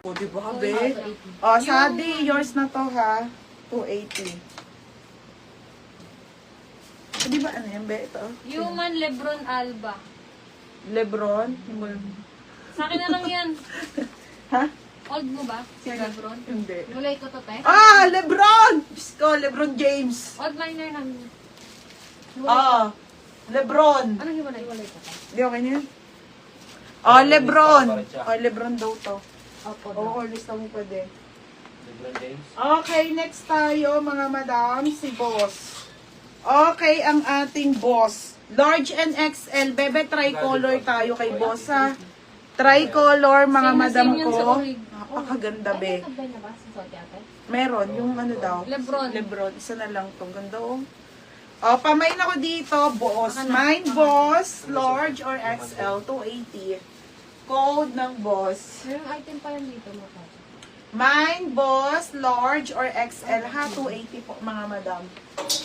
O, diba, be? O, Sadi, yours na to, ha? 280. O, diba, ano yan, be? Ito? Human Lebron Alba. Lebron? Sa akin na lang yan. Ha? Old mo ba? Si Sino? Lebron? Hindi. Gulay ko to, te. Ah, Lebron! Bisko, Lebron James. Old minor namin. Ah, Lebron. Anong hiwalay? Hiwalay ko, te. Di okay na yan? Oh, Lebron. Oh, Lebron daw to. Opo. Oo, lista mo pwede. LeBron James. Okay, next tayo mga madam, si boss. Okay, ang ating boss. Large and XL. Bebe, tricolor tayo kay boss, ha? Tricolor, mga Same na madam same yun sa ko. Urig. Napakaganda, be. Ay, nagtagay na ba sa Sote, ate? Meron, yung ano daw? Lebron. Lebron. Isa na lang to. Ganda, oh. Oh, pamain ako dito, boss. Mine, boss, large or XL, 280. Code ng boss. Merong item pa yan dito, mo. Mine, boss, large or XL, ha? 280 po, mga madam.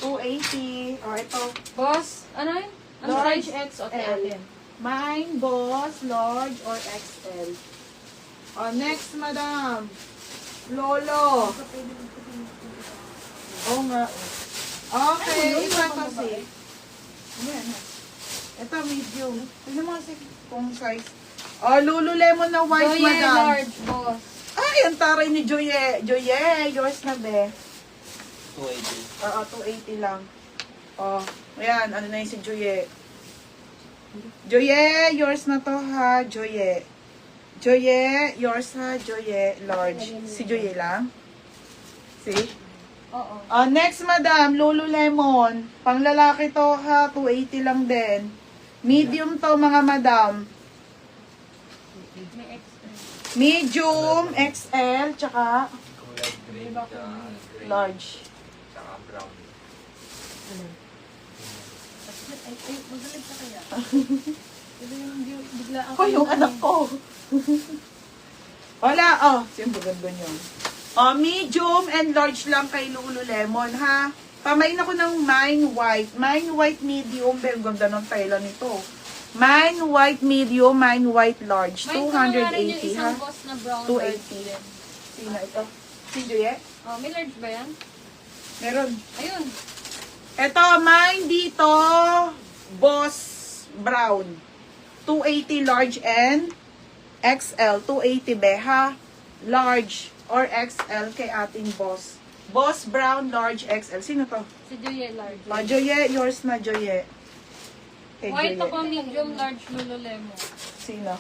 280. Oh, ito. Boss, ano yun? Ang Large size? XL. Ate. Mine, boss, large or XL. Oh, next, madam. Lolo. Oo nga. Okay, iba kasi. Ayan. Ito, medium. Tignan mo kasi kung size. Oh, Lululemon na white, Joye, madam. large, boss. Ay, ang taray ni Joye. Joye, yours na, be. 280. Oo, 280 lang. Oh, ayan, ano na yun si Joye. Joye, yours na to, ha, Joye. Joye, yours, ha, Joye, large. Si Joye lang. See? Oo. Next, madam, Lululemon. Pang lalaki to, ha, 280 lang din. Medium to, mga madam. May extra. Medium, XL, tsaka Kulay green, gray, large. tsaka brown. Ay, magaling ka kaya. Ito yung bigla ang Ko yung anak ko. Wala, oh. Siyempre ganda niyo. Oh, medium and large lang kay Lululemon, ha? Pamain ako ng mine white. Mine white medium. Pero ganda ng tela nito. Mine white medium, mine white large. Mine ko nga rin yung 280, ha? isang boss na brown 280. large din. Sino ito? Si Juliet? Oh, may large ba yan? Meron. Ayun. Ito, mine dito. Boss brown. 280 large and XL. 280 be, ha? Large or XL kay ating boss. Boss brown, large, XL. Sino to? Si Joye, large. Joye, yours na, Joye. Kay White Joye. ako, medium, large, Lululemon. Sino?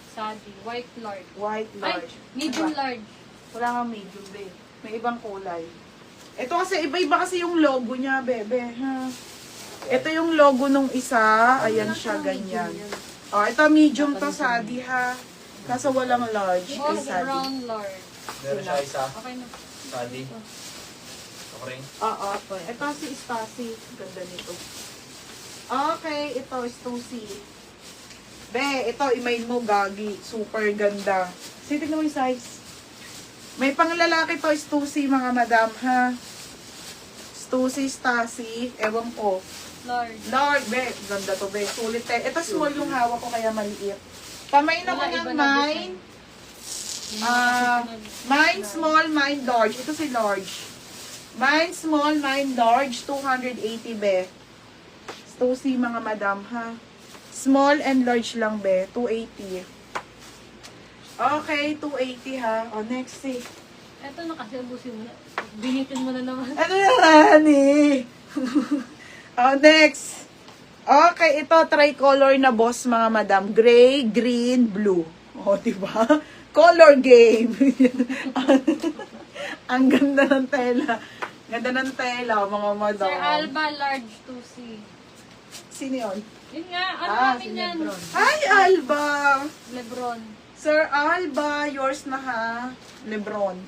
Sadi. White, large. White, Ay, large. medium, Diba? large. Wala nga medium, be. May ibang kulay. Ito kasi, iba-iba kasi yung logo niya, bebe. Ha? Ito yung logo nung isa. Ayan siya, ganyan. Oh, ito medium to, Sadi, ha? Kaso walang large. Kay Boss Sadi. brown, large. Meron siya isa. Okay na. Sadi. Ako rin. Oo. Ito si Stasi. Ganda nito. Okay, ito is 2C. Be, ito, imain mo, gagi. Super ganda. Sige, tignan mo yung size. May panglalaki to is 2C, mga madam, ha? 2C, Stasi. Ewan ko. Large. Large, be. Ganda to, be. Sulit, eh. Ito small yung hawak ko, kaya maliit. Pamain ako Wala, ng iba na mine. Mine small, mine large. Ito si large. Mine small, mine large. 280, be. 2C, mga madam, ha? Small and large lang, be. 280. Okay, 280, ha? O, next, see. Eto na kasi, abusin mo na. Binitin mo na naman. Ano na, honey? O, next. Okay, ito, tricolor na boss, mga madam. Gray, green, blue. O, diba? Color game. Ang ganda ng tela. Ganda ng tela, mga madam. Sir Alba, large 2C. Sino yun? Yun nga, ano namin si yan? Lebron. Hi, Alba! Lebron. Sir Alba, yours na, ha? Lebron.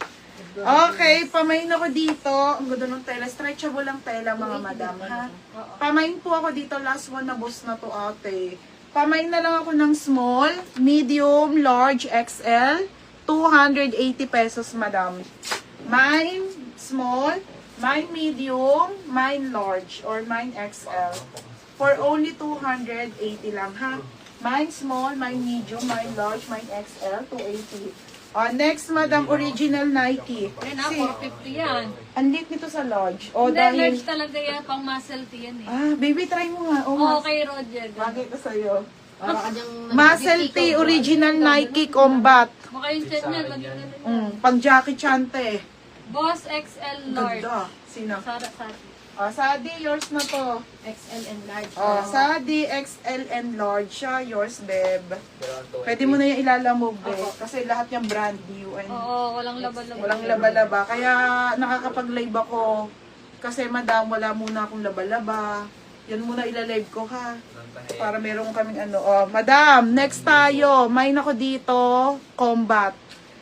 Okay, pamain ako dito. Ang ganda ng tela. Stretchable ang tela, mga madam, ha? Pamain po ako dito. Last one na boss na to, ate. Pamain na lang ako ng small, medium, large, XL. 280 pesos, madam. Mine small, mine medium, mine large, or mine XL. For only 280 lang, ha? Mine small, mine medium, mine large, mine XL, 280. Next, madam, original Nike. Ayun na, Si, 450 yan. ang lit nito sa large. O, Hindi, dahil... large talaga yan. Pang muscle tee yan eh. Baby, try mo nga. O, Oo, kay Roger. bagay ko sa'yo. Para kanyang Muscle T, original Nike Combat. Mukha yung chat niya. Lagi ganun. Pang Jackie Chante. Boss XL large. Ganda. Sino? Sara, Sara. Sadi, yours na to. XL and large. Sadi, XL and large siya. Yours, beb. Dalawang 20. Pwede mo na yung ilalamove, beb. Kasi lahat yung brand new. And Oo, walang laba-laba. walang laba-laba. Kaya nakakapag-live ako. Kasi madam, wala muna akong laba-laba. Yan muna ilalive ko ha. Para meron kaming ano. Madam, next tayo. Mine ako dito. Combat.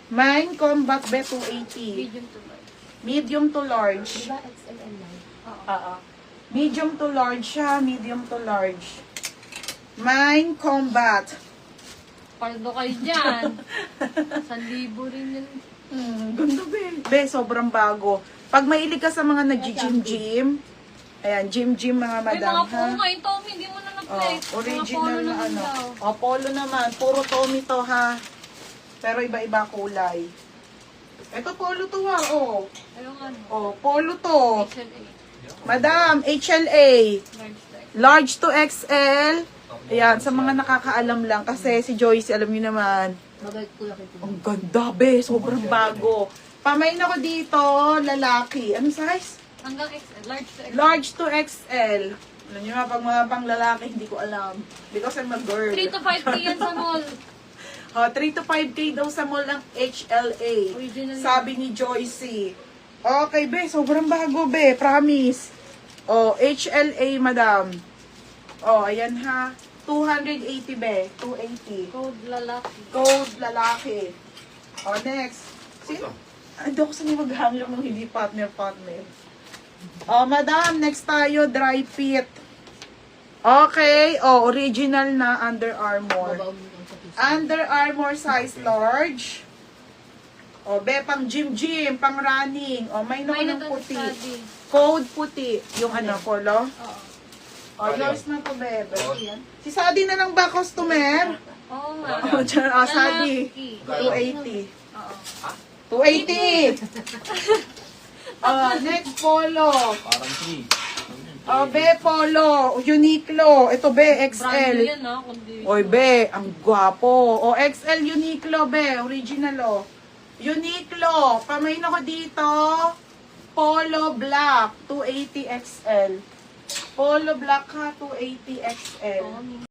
Mine, Combat B280. Medium to large. Medium to large. Diba XL and large? Oo. Medium to large siya. Medium to large. Mine, Combat. Paldo kayo dyan. 1,000 rin yun. Ganda be. Sobrang bago. Pag mahilig ka sa mga nag-gym-gym, ayan, gym-gym mga May madam, mga ha? puma. Yung Tommy, hindi mo na na-play. Original na ano. Daw. Polo naman. Puro Tommy to, ha? Pero iba-iba kulay. Ito, polo to, ha? Ayun ano. Polo to. XLA. Madam, HLA. Large to Large to XL. Ayan, sa mga nakakaalam lang. Kasi si Joyce, alam niyo naman. Bagay ko lang ito. Ang ganda, be. Sobrang bago. Pamain ako dito, lalaki. Anong size? Hanggang XL. Large to XL. Large to XL. Alam niyo nga, pag mga pang lalaki, hindi ko alam. Because I'm a girl. 3 to 5K yan sa mall. 3 to 5K daw sa mall ng HLA. Original. Sabi ni Joycey. Okay, be. Sobrang bago, be. Promise. HLA, madam. Ayan ha. 280, be. 280. Code lalaki. Gold, lalaki. Next. Sino? Hindi ako saan maghanglang ng hindi partner. Madam, next tayo, dry fit. Okay, original na Under Armour. Babaw mo lang sa piso. Under Armour size large. Be, pang gym, pang running. May May naman ng na puti. study. Code puti. Yung ano, polo. Oo. Yours na to, bebe. Si Sadi na lang ba customer? Oo nga. Sadi. Lalaki. 280. Oo. 280. Next, polo. Parang 3. Be, polo. Uniqlo. Ito, be, Brand new XL. yan ha. Kundi. Oy, be, ang gwapo. XL Uniqlo, be. Original, Uniqlo. Pamain ako dito. Polo Black. 280 XL. Polo Black ha, 280 XL. Oo.